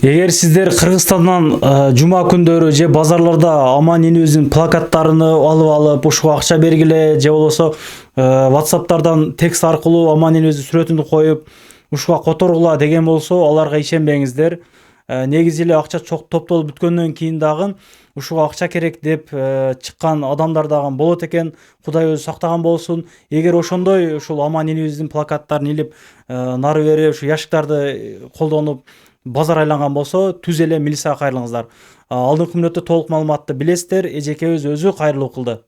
Эгер сиздер Кыргызстандан жума күндөрү же базарларда Аман Элибиздин плакаттарын алып ушуга акча бергиле же болбосо WhatsApp'тардан текст аркылуу Аман Элибиздин сүрөтүн коюп ушуга которгула деген болсо, аларга ишенбеңиздер. Негизи эле акча чок топтолуп бүткөндөн кийин дагы ушуга акча керек деп чыккан адамдар дагы болот экен. Кудай өзү сактаган болсун. Эгер ошондой ушул Аман Элибиздин плакаттарын илип нары бери ушу яшыктарды колдонуп базар айланган болсо, түз эле милицияга кайрылыңыздар. Алдыңкы мүнөттө толук маалыматты билесиздер. Эжекебиз өзү кайрылуу кылды.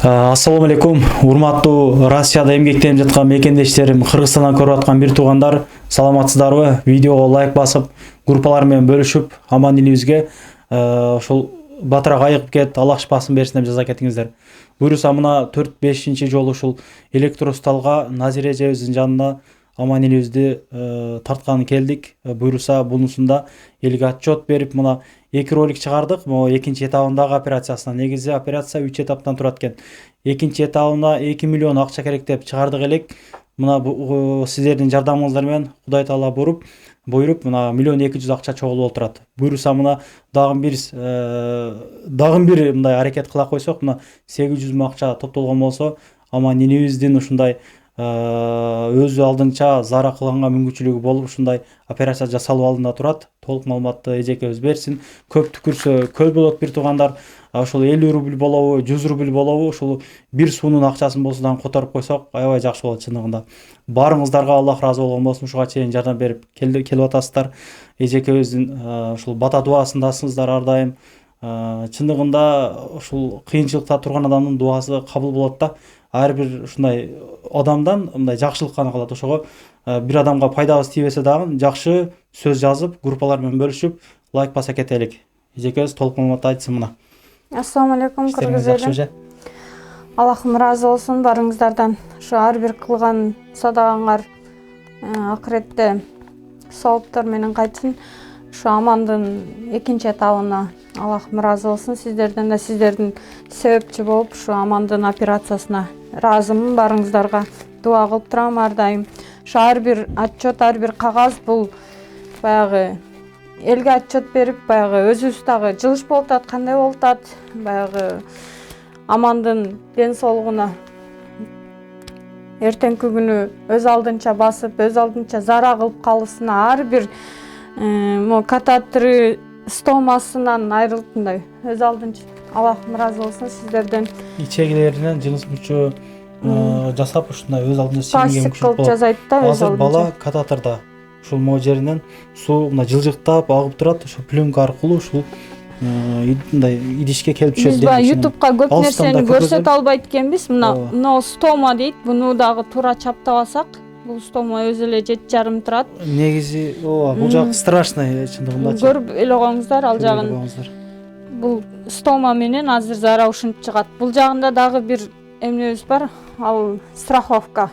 Ассаламу алейкум. Урматтуу Россияда эмгектенип жаткан мекендештерим, Кыргызстандан көрүп аткан бир туугандар, саламатсыздарбы? Видеого лайк басып, группалар менен бөлүшүп, Аман Элибизге ошол батыраак айыгып кет, Аллах шыпасын берсин деп жаза кетиңиздер. Буюрса мына 4-5 жолу ушул электросталга Назире эжебиздин жанына Аман Элибизди тартканы келдик. Буюрса бунусунда элге отчет берип, мына 2 ролик чыгардык. Могу экинчи этабындагы операциясына. Негизи операция 3 этаптан турат экен. Экинчи этабына 2 миллион акча керек деп чыгардык элек. Мына сиздердин жардамыңыздар менен Кудай Таала буйруп мына 1.200.000 акча чогулуп олтурат. Буюрса мына дагы бир мындай аракет кыла койсок, мына 800 000 акча топтолгон болсо, Аман Элибиздин ушундай өзү алдынча зара кылганга мүмкүнчүлүгү болуп, ушундай операция жасалып алдында турат. Толук маалыматты эжекебиз берсин. Көп түкүрсө көл болот бир туугандар. Ошол 50 рубль болобу, 100 рубль болобу, ушул бир суунун акчасын болсо дагы которуп койсок, аябай жакшы болот чындыгында. Баарыңыздарга Аллах ыраазы болгон болсун. Ушуга чейин жардам берип келип атасыздар. Эжекебиздин ушул бата дуасындасыздар ар дайым. Чындыгында ушул кыйынчылыкта турган адамдын дуасы кабыл болот да. Ар бир ушундай адамдан мындай жакшылык гана калат. Ошого бир адамга пайдабыз тийбесе дагы жакшы сөз жазып, группалар менен бөлүшүп, лайк баса кетелик. Эжекебиз толук маалымат айтсын мына. Ассаламу алейкум, кыргыз эле. Аллахым ыраазы болсун барыңыздардан. Ушу ар бир кылган садагаңар акыретте сооптор менен кайтсын. Ушу Амандын экинчи этабына Аллахым ыраазы болсун. Сиздерден да сиздердин себепчи болуп, ушу Амандын операциясына ыраазымын. Барыңыздарга дуа кылып турам ар дайым. Ушу ар бир отчет, ар бир кагаз бул баягы элге отчет берип, баягы өзүбүз дагы жылыш болуп атат, кандай болуп атат, баягы Амандын ден соолугуна эртеңки күнү өз алдынча басып, өз алдынча зара кылып калысына, ар бир могу катетры стомасынан айрылып мындай өз алдынча. Аллахым ыраазы болсун сиздерден. Ичегилеринен жыныс мүчө жасап ушундай өз алдынча сиңген кылып жасайт да өз алдынча. Азыр бала катетрда ушул могу жеринен суу мына жылжыктап агып турат. Ошо пленка аркылуу ушул мындай идишке келип түшөт. Биз баягы YouTube'ка көп нерсени көрсөтө албайт экенбиз. Мына стома дейт. Буну дагы туура чаптабасак, бул стома өзү эле 7,5 турат. Негизи бул жак страшный чындыгында. Көрүп эле коюңуздар ал жагын. Бул стома менен азыр зара ушинтип чыгат. Бул жагында дагы бир эмнебиз бар. Ал страховка.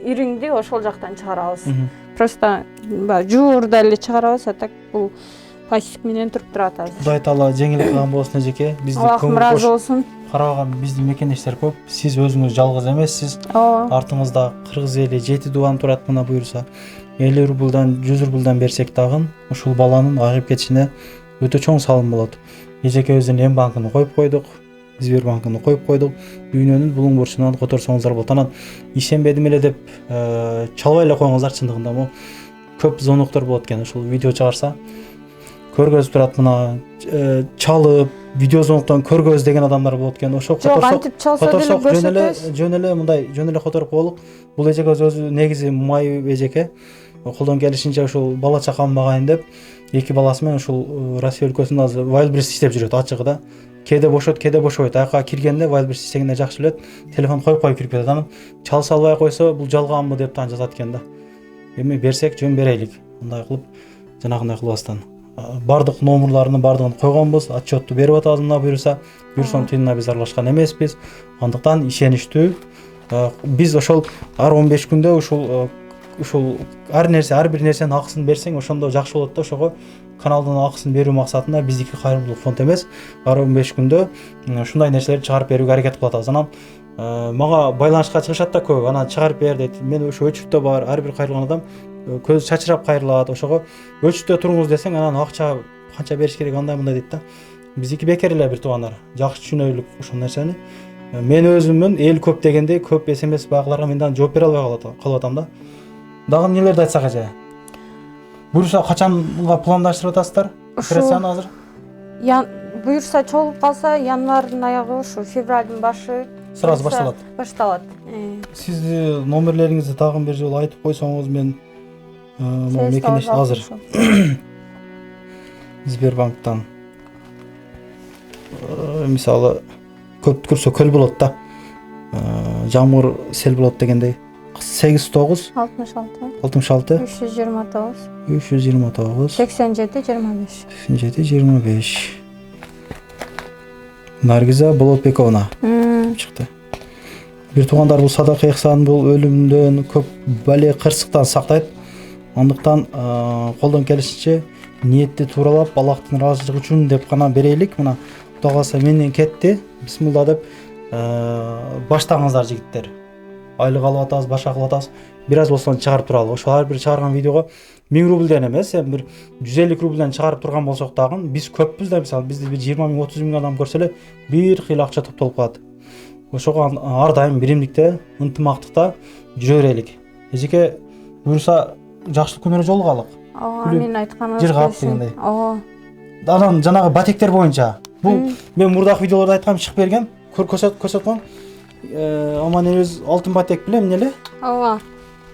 Ириңди ошол жактан чыгарабыз. Просто жуурда эле чыгарабыз, а так бул пластик менен туруп турат азыр. Кудай Таала жеңилдик кылган болсун эжеке. Бизди Аллахым ыраазы болсун. Караган биздин мекендештер көп. Сиз өзүңүз жалгыз эмессиз. Артыңызда кыргыз эли 7 дуан турат. Мына буюрса 50 рубльдан 100 рубльдан берсек дагы ушул баланын агып кетишине өтө чоң салым болот. Эжекебиздин эм банкын коюп койдук. Сбербанкын коюп койдук. Дүйнөнүн булуң бурчунан которсоңуздар болот. Анан ишенбедим эле деп чалбай эле коюңуздар. Чындыгында мо көп зоноктор болот экен. Ушул видео чыгарса көргөзүп турат, мына чалып видео зоноктон көргөз деген адамдар болот экен. Ошо которсок жөн эле мындай жөн эле которуп коелук. Бул эжекебиз өзү негизи майып эжеке. Колдон келишинче ушул бала чакам багайын деп 2 баласы менен ушул Россия өлкөсүндө азыр Wildberries иштеп жүрөт ачыгы да. Кээде бошот, кээде бошобойт. Аяка киргенде Wildberries иштегенде жакшы билет. Телефон коюп кирип кетет. Анан чалса албай койсо бул жалганбы деп тан жазат экен да. Эми берсек жөн берелик. Мындай кылып жанагындай кылбастан. Бардык номерларын бардыгын койгонбуз. Отчетту берип атабыз мына буюрса. Бирсом тыйынына биз аралашкан эмеспиз. Андыктан ишеничтүү. Биз ошол ар 15 күндө ушул ар бир нерсенин акысын берсең, ошондо жакшы болот да. Ошого каналдын акысын берүү максатында биздики кайрымдуулук фонд эмес, ар 15 күндө ушундай нерселерди чыгарып берүүгө аракет кылып атабыз. Анан мага байланышка чыгышат да көп, анан чыгарып бер дейт. Мен ошо өчүртө бар, ар бир кайрылган адам көзү чачырап кайрылат. Ошого өчүртө туруңуз десең, анан акча канча бериш керек, андай мындай дейт да. Биздики бекер эле бир туугандар. Жакшы түшүнөлүк ошол нерсени. Мен өзүммүн эл көп дегенде көп SMS багыларга мен дагы жооп бере албай калып атам да. Дагы эмнелерди айтсак эже? Буюрса качанга пландаштырып атасыздар? Операцияны азыр? Буюрса чогулуп калса январдын аягы, ушу февралдын башы Сразу башталат. Башталат. Сизди номерлериңизди тагын бир жолу айтып койсоңуз, мен мекенеш азыр Сбербанктан мисалы көп көрсө көл болот да. Жамгыр сел болот дегендей. 89 66 329 87 25 Наргиза Болотбековна чыкты. Бир туугандар, бул садака ихсан, бул өлүмдөн, көп бале кырсыктан сактайт. Андыктан колдон келишинче ниетти тууралап, Аллахтын ыраазычылыгы үчүн деп гана берелик. Мына Кудай кааласа менден кетти. Бисмилла деп баштаңыздар жигиттер. Айлык алып атабыз, башка кылып атабыз. Бир аз болсо чыгарып туралы. Ошо ар бир чыгарган видеого 1000 рубльден эмес, бир 150 рубльден чыгарып турган болсок дагы, биз көппүз да, мисалы бизди бир 20 000, 30 000 адам көрсө эле бир кыйла акча топтолуп калат. Ошого ар дайым биримдикте, ынтымактыкта жүрө берелик. Эжеке, буюрса жакшылык күнүнө жолугалык. Ооба, мен айтканым жыргап дегендей. Ооба. Анан жанагы батектер боюнча, бул мен мурдагы видеолордо айткам, чыгып берген, көрсөткөн. Аман элебиз алтын батек билем эле? Ооба.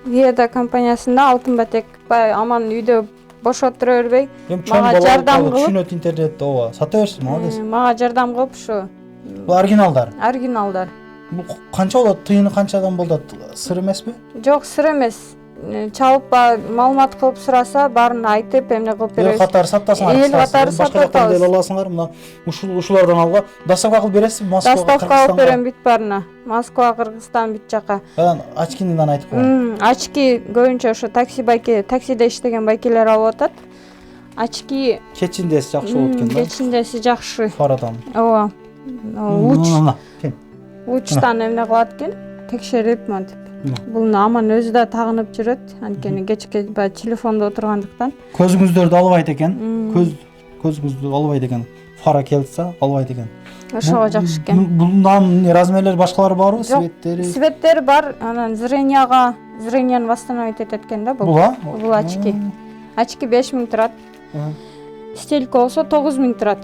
Виеда компаниясында алтын батек Аман үйдө бош отура бербей, мага жардам кылып, түшүнөт интернетте, ооба, сата берсин, молодец. Мага жардам кылып ушу. Бул оригиналдар. Оригиналдар. Бул канча болот? Тыйыны канчадан болот? Сыр эмеспи? Жок, сыр эмес. Чалып маалымат кылып сураса, баарын айтып, эмне кылып беребиз. Эл катары сатасыңар. Эл катары сатабыз. Эл аласыңар, мына ушулардан алга доставка кылып бересиз, Москва, доставка алып берем бүт баарына. Москва, Кыргызстан бүт жака. Анан очкинен айтып коеюн. Очки көбүнчө ошо таксиде иштеген байкелер алып атат. Очки кечиндеси жакшы болот экен да. Кечиндеси жакшы. Фарадан. Ооба. Лучтан эмне кылат экен? Текшерип мынтип. Бул Аман өзү да тагынып жүрөт, анткени кечке телефондо отургандыктан. Көзүңүздөрдү албайт экен. Көзүңүздү албайт экен. Фара келсе албайт экен. Ошого жакшы экен. Бундан размерлери башкалары барбы? Светтери? Светтери бар, анан зренияны восстановить этет экен да бул. Бул очки. Очки 5000 турат. Стелька болсо 9000 турат.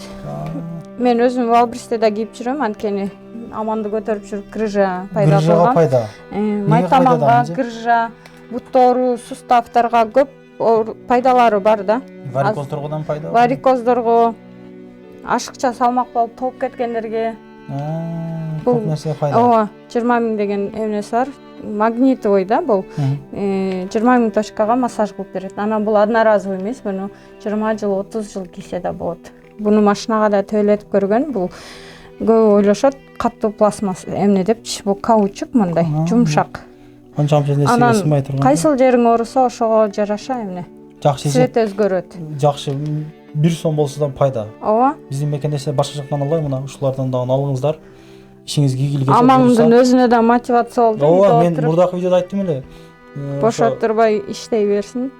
Мен өзүм Валбристе да кийип жүрөм, анткени Аманды көтөрүп жүрүп грыжа пайда болгон. Грыжага пайда. Майтаманга, грыжа, буттоору, суставтарга көп пайдалары бар да. Варикоздорго пайда. Варикоздорго, ашыкча салмак болуп топ кеткендерге. Көп нерсе пайда. Ооба, 20 000 деген эмнеси бар. Магнитовый да бул. 20 000 точкага массаж кылып берет. Анан бул одноразовый эмес, муну 20 жыл, 30 жыл кийсе да болот. Буну машинага да төөлөтүп көргөн. Бул көбү ойлошот катуу пластмасс эмне депчи, бул каучук мындай, жумшак. Канча нерсеге сыймай турган. Кайсыл жериң ооруса ошого жараша эмне. Жакшы свет өзгөрөт. Жакшы, 1 сом болсо да пайда. Ооба. Биздин мекендеште башка жактан албай, мына ушулардан дагы алыңыздар. Ишиңизге ийгилик этет. Амандын өзүнө да мотивация болду. Ооба, мен мурдагы видеодо айттым эле. Бош отурбай иштей берсин.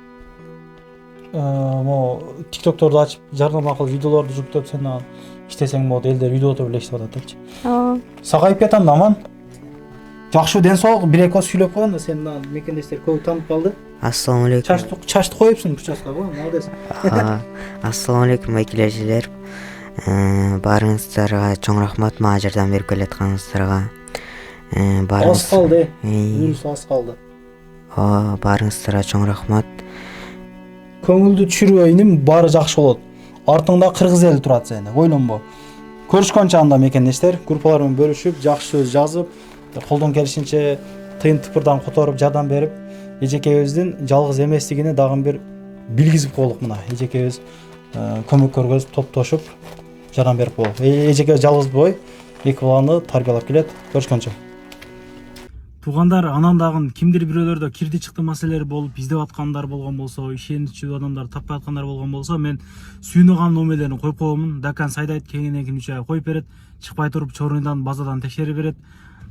Мо TikTok'торду ачып, жарнама кылып видеолорду жүктөп, сен анан иштесең болот, элдер видеодо эле иштеп атат депчи. Сагайып кетем да, Аман. Жакшы ден соолук, 1-2 сүйлөп койгон да, сен мекендештер көп таанып калды. Ассаламу алейкум. Чачты коюпсуң прическа, молодец. Ассаламу алейкум байкелерчилер. Баарыңыздарга чоң рахмат, мага жардам берип келатканыңыздарга. Аз калды. Вирус аз калды. Баарыңыздарга чоң рахмат. Көңүлдү түшүрбөйүнүм, баары жакшы болот. Артыңда кыргыз эли турат сени, ойлонбо. Көрүшкөнчө анда мекендештер, группалар менен бөлүшүп, жакшы сөз жазып, колдон келишинче тыйын тыпырдан которуп, жардам берип, эжекебиздин жалгыз эместигини дагы бир билгизип коелук мына. Эжекебиз көмөк көргөзүп, топтошуп, жардам берип коелук. Эжекебиз жалгыз бой, 2 баланы тарбиялап келет. Көрүшкөнчө. Туугандар, анан дагы кимдир бирөөлөрдө кирди чыкты маселелер болуп, издеп аткандар болгон болсо, ишеничүү адамдар таппай аткандар болгон болсо, мен сүйүнөган номерлерин коюп коемун. Дакан Сайдайт кеңинен кимче коюп берет, чыкпай туруп чорундан базадан текшерип берет.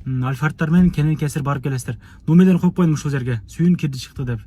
Альфардтар менен кенен кесир барып келесиздер. Номерлерин коюп коюдум ушул жерге. Сүйүн кирди чыкты деп.